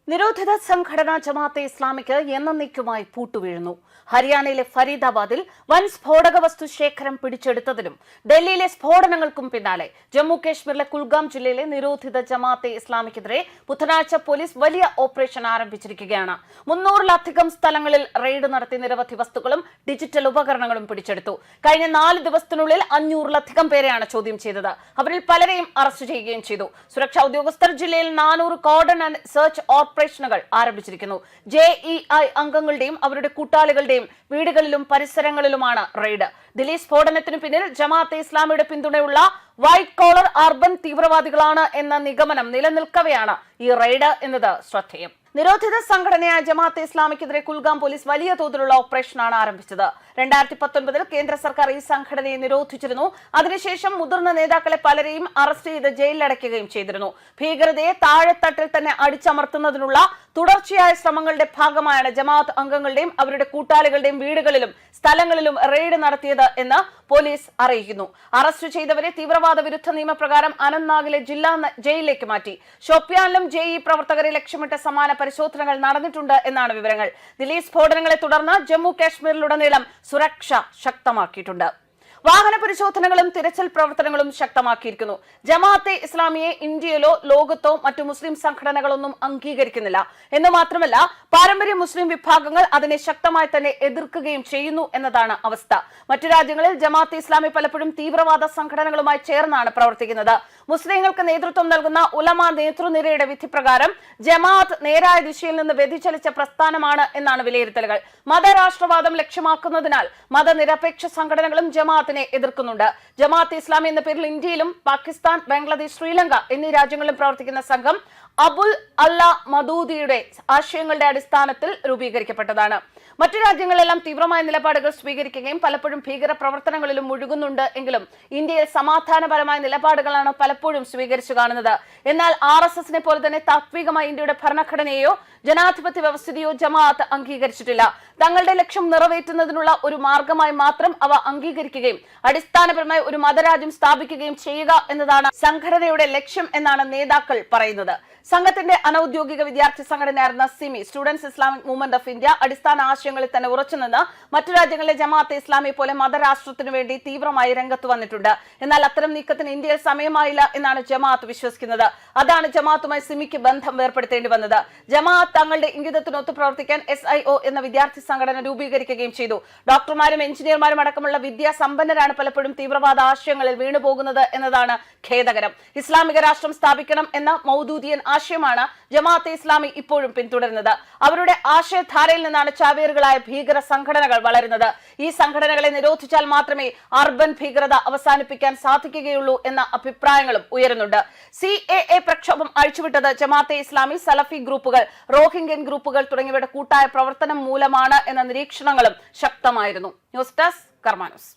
നിരോധിത സംഘടന ജമാഅത്തെ ഇസ്ലാമിക്ക് എന്നേക്കുമായി പൂട്ടുവീഴുന്നു. ഹരിയാനയിലെ ഫരീദാബാദിൽ വൻ സ്ഫോടക വസ്തു ശേഖരം പിടിച്ചെടുത്തതിനും ഡൽഹിയിലെ സ്ഫോടനങ്ങൾക്കും പിന്നാലെ ജമ്മു കാശ്മീരിലെ കുൽഗാം ജില്ലയിലെ നിരോധിത ജമാഅത്തെ ഇസ്ലാമിക്കെതിരെ ബുധനാഴ്ച പോലീസ് വലിയ ഓപ്പറേഷൻ ആരംഭിച്ചിരിക്കുകയാണ്. 300-ലധികം സ്ഥലങ്ങളിൽ റെയ്ഡ് നടത്തി നിരവധി വസ്തുക്കളും ഡിജിറ്റൽ ഉപകരണങ്ങളും പിടിച്ചെടുത്തു. കഴിഞ്ഞ 4 ദിവസത്തിനുള്ളിൽ 500-ലധികം പേരെയാണ് ചോദ്യം ചെയ്തത്. അവരിൽ പലരെയും അറസ്റ്റ് ചെയ്യുകയും ചെയ്തു. സുരക്ഷാ ഉദ്യോഗസ്ഥർ ജില്ലയിൽ 400 കോർഡൺ ആൻഡ് സെർച്ച് ഓപ്പറേഷനുകൾ ആരംഭിച്ചിരിക്കുന്നു. JEI അംഗങ്ങളുടെയും അവരുടെ കൂട്ടാളികളുടെയും വീടുകളിലും പരിസരങ്ങളിലുമാണ് റെയ്ഡ്. ദില്ലി സ്ഫോടനത്തിനു പിന്നിൽ ജമാഅത്തെ ഇസ്ലാമിയുടെ പിന്തുണയുള്ള വൈറ്റ് കോളർ അർബൻ തീവ്രവാദികളാണ് എന്ന നിഗമനം നിലനിൽക്കവെയാണ് ഈ റെയ്ഡ് എന്നത് ശ്രദ്ധേയം. നിരോധിത സംഘടനയായ ജമാഅത്തെ ഇസ്ലാമിക്കെതിരെ കുൽഗാം പോലീസ് വലിയ തോതിലുള്ള ഓപ്പറേഷനാണ് ആരംഭിച്ചത്. 2019 കേന്ദ്ര സർക്കാർ ഈ സംഘടനയെ നിരോധിച്ചിരുന്നു. അതിനുശേഷം മുതിർന്ന നേതാക്കളെ പലരെയും അറസ്റ്റ് ചെയ്ത് ജയിലിലടയ്ക്കുകയും ചെയ്തിരുന്നു. ഭീകരതയെ താഴെത്തട്ടിൽ തന്നെ അടിച്ചമർത്തുന്നതിനുള്ള തുടർച്ചയായ ശ്രമങ്ങളുടെ ഭാഗമായാണ് ജമാഅത്ത് അംഗങ്ങളുടെയും അവരുടെ കൂട്ടാളികളുടെയും വീടുകളിലും സ്ഥലങ്ങളിലും റെയ്ഡ് നടത്തിയത് എന്ന് പോലീസ് അറിയിക്കുന്നു. അറസ്റ്റ് ചെയ്തവരെ തീവ്രവാദ വിരുദ്ധ നിയമപ്രകാരം അനന്ത്നാഗിലെ ജില്ലാ ജയിലിലേക്ക് മാറ്റി. ഷോപ്പിയാനിലും JE പ്രവർത്തകരെ ലക്ഷ്യമിട്ട് സമാന പരിശോധനകൾ നടന്നിട്ടുണ്ട് എന്നാണ് വിവരങ്ങൾ. ദില്ലി സ്ഫോടനങ്ങളെ തുടർന്ന് ജമ്മു കാശ്മീരിലുടനീളം സുരക്ഷ ശക്തമാക്കിയിട്ടുണ്ട്. വാഹന പരിശോധനകളും തിരച്ചിൽ പ്രവർത്തനങ്ങളും ശക്തമാക്കിയിരിക്കുന്നു. ജമാഅത്തെ ഇസ്ലാമിയെ ഇന്ത്യയിലോ ലോകത്തോ മറ്റു മുസ്ലിം സംഘടനകളൊന്നും അംഗീകരിക്കുന്നില്ല എന്ന് മാത്രമല്ല, പാരമ്പര്യ മുസ്ലിം വിഭാഗങ്ങൾ അതിനെ ശക്തമായി തന്നെ എതിർക്കുകയും ചെയ്യുന്നു എന്നതാണ് അവസ്ഥ. മറ്റു രാജ്യങ്ങളിൽ ജമാഅത്തെ ഇസ്ലാമി പലപ്പോഴും തീവ്രവാദ സംഘടനകളുമായി ചേർന്നാണ് പ്രവർത്തിക്കുന്നത്. മുസ്ലിങ്ങൾക്ക് നേതൃത്വം നൽകുന്ന ഉലമ നേതൃനിരയുടെ വിധി പ്രകാരം ജമാഅത്ത് നേരായ ദിശയിൽ നിന്ന് വ്യതിചലിച്ച പ്രസ്ഥാനമാണ് എന്നാണ് വിലയിരുത്തലുകൾ. മതരാഷ്ട്രവാദം ലക്ഷ്യമാക്കുന്നതിനാൽ മതനിരപേക്ഷ സംഘടനകളും ജമാഅത്തിനെ എതിർക്കുന്നുണ്ട്. ജമാഅത്തെ ഇസ്ലാമി എന്ന പേരിൽ ഇന്ത്യയിലും പാകിസ്ഥാൻ, ബംഗ്ലാദേശ്, ശ്രീലങ്ക എന്നീ രാജ്യങ്ങളിലും പ്രവർത്തിക്കുന്ന സംഘം അബുൽ അല്ല മദൂദിയുടെ ആശയങ്ങളുടെ അടിസ്ഥാനത്തിൽ രൂപീകരിക്കപ്പെട്ടതാണ്. മറ്റു രാജ്യങ്ങളെല്ലാം തീവ്രമായ നിലപാടുകൾ സ്വീകരിക്കുകയും പലപ്പോഴും ഭീകര പ്രവർത്തനങ്ങളിലും മുഴുകുന്നുണ്ട് എങ്കിലും ഇന്ത്യയിൽ സമാധാനപരമായ നിലപാടുകളാണ് പലപ്പോഴും സ്വീകരിച്ചു കാണുന്നത്. എന്നാൽ RSSനെ പോലെ തന്നെ താത്വികമായി ഇന്ത്യയുടെ ഭരണഘടനയെയോ ജനാധിപത്യ വ്യവസ്ഥയോ ജമാഅത്ത് അംഗീകരിച്ചിട്ടില്ല. തങ്ങളുടെ ലക്ഷ്യം നിറവേറ്റുന്നതിനുള്ള ഒരു മാർഗമായി മാത്രം അവ അംഗീകരിക്കുകയും അടിസ്ഥാനപരമായി ഒരു മതരാജ്യം സ്ഥാപിക്കുകയും ചെയ്യുക എന്നതാണ് സംഘടനയുടെ ലക്ഷ്യം എന്നാണ് നേതാക്കൾ പറയുന്നത്. സംഘത്തിന്റെ അനൌദ്യോഗിക വിദ്യാർത്ഥി സംഘടനയായിരുന്ന SIMI Students Islamic Movement of India അടിസ്ഥാന ആശയങ്ങളിൽ തന്നെ ഉറച്ചുനിന്ന് മറ്റു രാജ്യങ്ങളിലെ ജമാഅത്തെ ഇസ്ലാമി പോലെ മതരാഷ്ട്രത്തിനു വേണ്ടി തീവ്രമായി രംഗത്ത് വന്നിട്ടുണ്ട്. എന്നാൽ അത്തരം നീക്കത്തിന് ഇന്ത്യയിൽ സമയമായില്ല എന്നാണ് ജമാഅത്ത് വിശ്വസിക്കുന്നത്. അതാണ് ജമാഅത്തുമായി സിമിക്ക് ബന്ധം ഏർപ്പെടുത്തേണ്ടി വന്നത്. ജമാഅത്ത് തങ്ങളുടെ ഇംഗിതത്തിനൊത്ത് പ്രവർത്തിക്കാൻ SIO എന്ന വിദ്യാർത്ഥി സംഘടന രൂപീകരിക്കുകയും ചെയ്തു. ഡോക്ടർമാരും എഞ്ചിനീയർമാരും അടക്കമുള്ള വിദ്യാസമ്പന്നരാണ് പലപ്പോഴും തീവ്രവാദ ആശയങ്ങളിൽ വീണുപോകുന്നത് എന്നതാണ് ഖേദകരം. ഇസ്ലാമിക രാഷ്ട്രം സ്ഥാപിക്കണം എന്ന മൗദൂദിയൻ ആശയമാണ് ജമാഅത്തെ ഇസ്ലാമി ഇപ്പോഴും പിന്തുടരുന്നത്. അവരുടെ ആശയധാരയിൽ നിന്നാണ് ചാവേറുകളായ ഭീകര സംഘടനകൾ വളരുന്നത്. ഈ സംഘടനകളെ നിരോധിച്ചാൽ മാത്രമേ അർബൻ ഭീകരത അവസാനിപ്പിക്കാൻ സാധിക്കുകയുള്ളൂ എന്ന അഭിപ്രായങ്ങളും ഉയരുന്നുണ്ട്. CAA പ്രക്ഷോഭം അഴിച്ചുവിട്ടത് ജമാഅത്തെ ഇസ്ലാമി, സലഫി ഗ്രൂപ്പുകൾ, റോഹിംഗ്യൻ ഗ്രൂപ്പുകൾ തുടങ്ങിയവയുടെ കൂട്ടായ പ്രവർത്തനം മൂലമാണ് എന്ന നിരീക്ഷണങ്ങളും ശക്തമായിരുന്നു. News desk Karma news.